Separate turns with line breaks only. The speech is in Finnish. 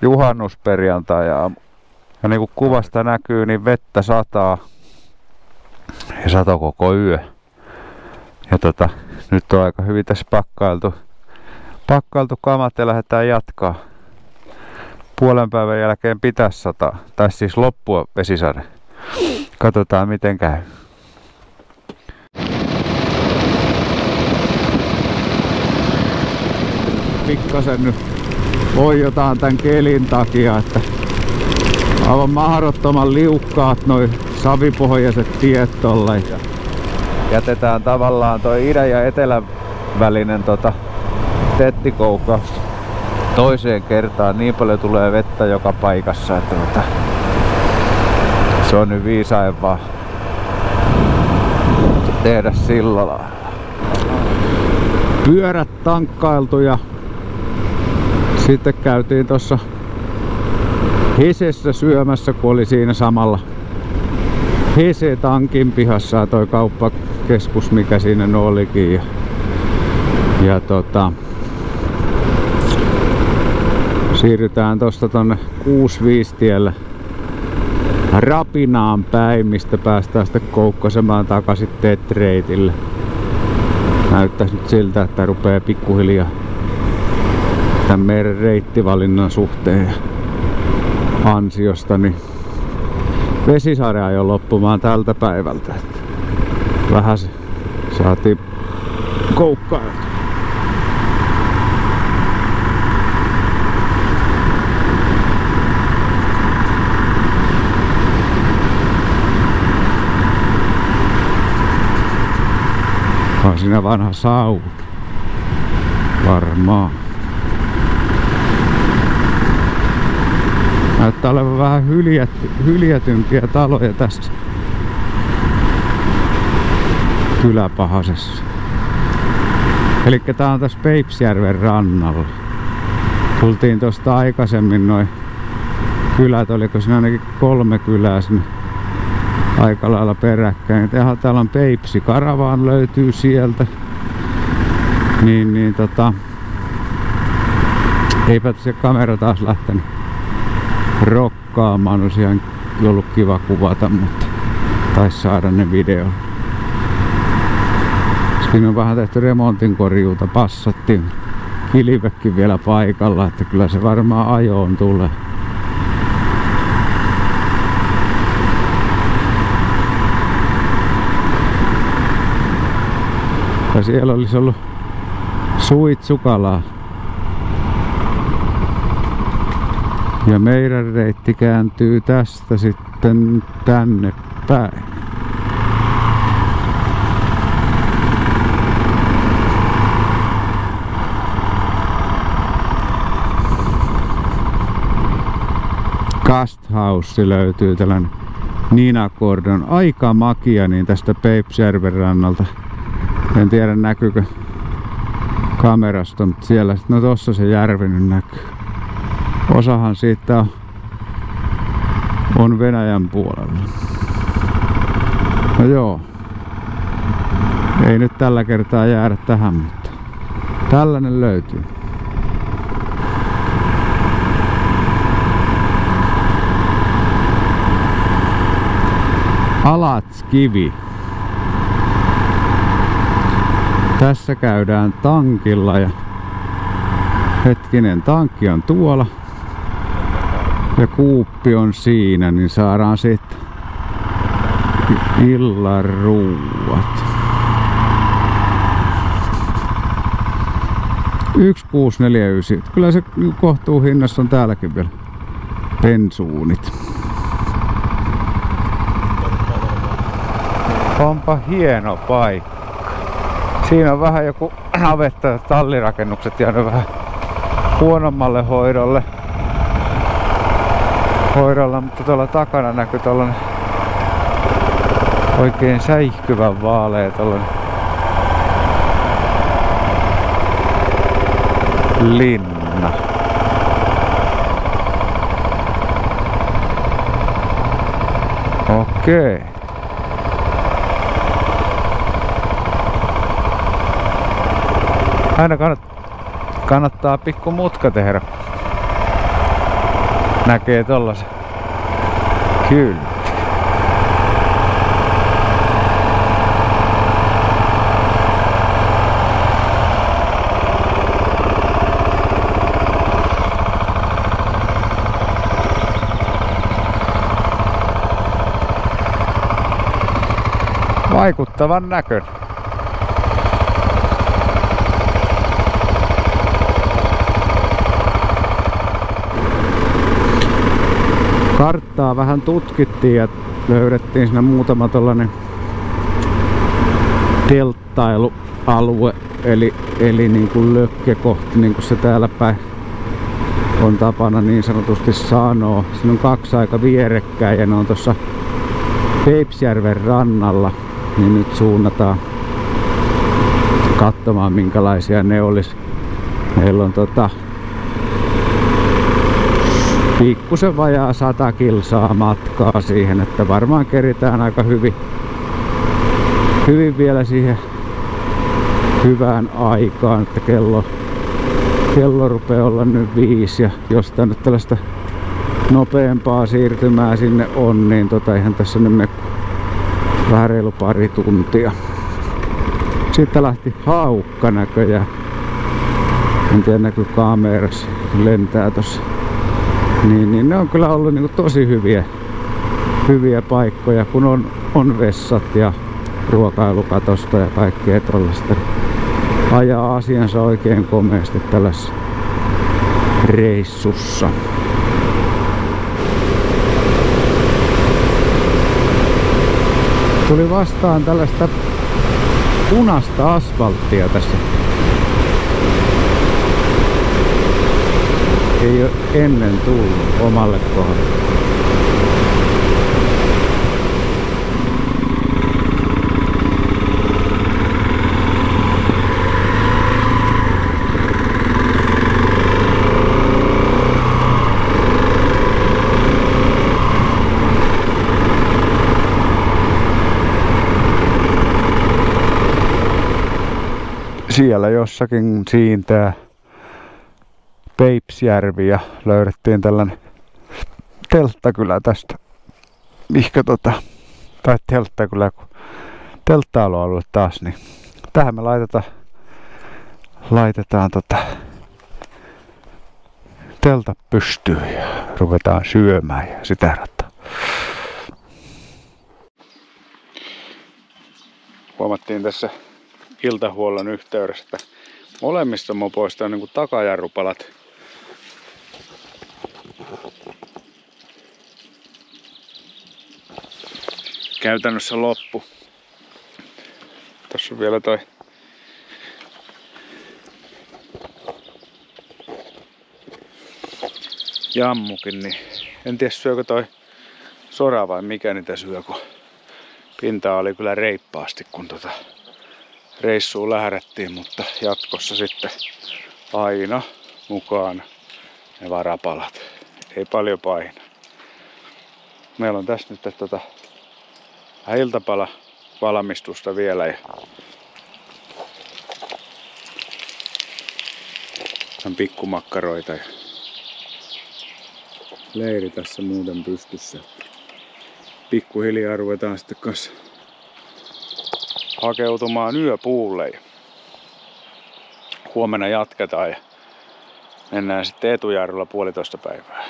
juhannusperjantai-aamu. Ja niin kuin kuvasta näkyy, niin vettä sataa. Ja sato koko yö. Ja nyt on aika hyvin tässä pakkailtu kamat ja lähdetään jatkaa. Puolen päivän jälkeen pitäisi sataa. Tai siis loppua vesisade. Katsotaan miten käy. Pikkasen nyt voijotaan tän kelin takia, että aivan mahdottoman liukkaat noi savipohjaiset tiet tolle. Jätetään tavallaan toi idän ja etelän välinen tettikoukkaus toiseen kertaan. Niin paljon tulee vettä joka paikassa, että se on nyt viisain vaan tehdä sillä lailla. Pyörät tankkailtu ja sitten käytiin tuossa Hesessä syömässä, kun oli siinä samalla Hese-tankin pihassa ja toi kauppakeskus, mikä siinä olikin. Ja siirrytään tosta tonne 65-tielle Rapinaan päin, mistä päästään sitten koukkasemaan takaisin Tetreitille. Näyttäisi nyt siltä, että rupeaa pikkuhiljaa tämän meidän reittivalinnan suhteen ansiosta niin vesisade ajoi loppumaan tältä päivältä. Vähän saatiin koukkailtua. On siinä vanha sauna. Varmaan. Näyttää olevan vähän hyljätympiä taloja tässä kyläpahasessa. Elikkä tää on tässä Peipsjärven rannalla. Tultiin tosta aikaisemmin noin kylät, oliko siinä ainakin 3 kylää sinne aika lailla peräkkäin. Täällä on Peipsi Karavaan löytyy sieltä. Eipä se kamera taas lähtenyt rokkaamaan. Olisi ihan ollut kiva kuvata, mutta taisi saada ne video. Siinä on vähän tehty remontin korjuuta, passattiin kilvekin vielä paikalla, että kyllä se varmaan ajoon tulee. Ja siellä olisi ollut Suitsukalaa. Ja meidän reitti kääntyy tästä sitten tänne päin. Kasthaussi löytyy, tällainen Ninakordon. Aika makia niin tästä Peipsjärven rannalta. En tiedä näkyykö kamerasta, mutta siellä, no tossa se järvi nyt näkyy. Osahan siitä on Venäjän puolella. No joo. Ei nyt tällä kertaa jäädä tähän, mutta tällainen löytyy. Alatskivi. Tässä käydään tankilla ja hetkinen, tankki on tuolla ja kuuppi on siinä, niin saadaan sitten illan ruuat. 1649. Kyllä se kohtuu hinnassa on täälläkin vielä pensuunit. Onpa hieno paikka. Siinä on vähän joku navetta ja tallirakennukset jäänyt vähän huonommalle hoidolle, mutta tuolla takana näkyy tollanen oikein säihkyvän vaalea tollanen linna. Okei. Aina kannattaa pikku mutka tehdä. näkee tollasen. Kyllä. Vaikuttavan näköinen. Karttaa vähän tutkittiin ja löydettiin siinä muutama tollanen telttailualue, eli niin kuin lökkekohti, niin kuin se täällä päin on tapana niin sanotusti sanoa. Siinä on 2 aika vierekkäin ja ne on tuossa Peipsjärven rannalla, niin nyt suunnataan katsomaan minkälaisia ne olis. Meillä on pikkusen vajaa 100 kilsaa matkaa siihen, että varmaan keritään aika hyvin vielä siihen hyvään aikaan, että kello rupeaa olla nyt 5 ja jos tää nyt tällaista nopeampaa siirtymää sinne on, niin ihan tässä nyt me vähän reilu pari tuntia. Sitten lähti haukka näköjään. En tiedä näkyy kamerassa, lentää tossa. Niin ne on kyllä ollut niinku tosi hyviä paikkoja, kun on vessat ja ruokailukatosta ja kaikkea tollaista. Ajaa asiansa oikein komeasti tällaisessa reissussa. Tuli vastaan tällaista punaista asfalttia tässä. Ei ole ennen tullut omalle kohdalle. Siellä jossakin siintää Peipsjärvi ja löydettiin tällainen telttakylä tästä. Tai telttakylä, kun telttailualue taas, niin tähän me laitetaan teltat pystyyn ja ruvetaan syömään ja sitä rataa. Huomattiin tässä iltahuollon yhteydessä, että molemmista mopoista on niin kuin takajarrupalat käytännössä loppu. Tässä on vielä toi jammukin, niin en tiedä syökö toi sora vai mikä niitä syö, kun pintaa oli kyllä reippaasti, kun reissuun lähdettiin, mutta jatkossa sitten aina mukaan ne varapalat. Ei paljon paina. Meillä on tässä nyt iltapala valmistusta vielä ja on pikkumakkaroita ja leiri tässä muuten pystyssä. Pikkuhiljaa ruvetaan sitten kanssa hakeutumaan yöpuulle. Huomenna jatketaan ja mennään sitten etujarrulla 1,5 päivää.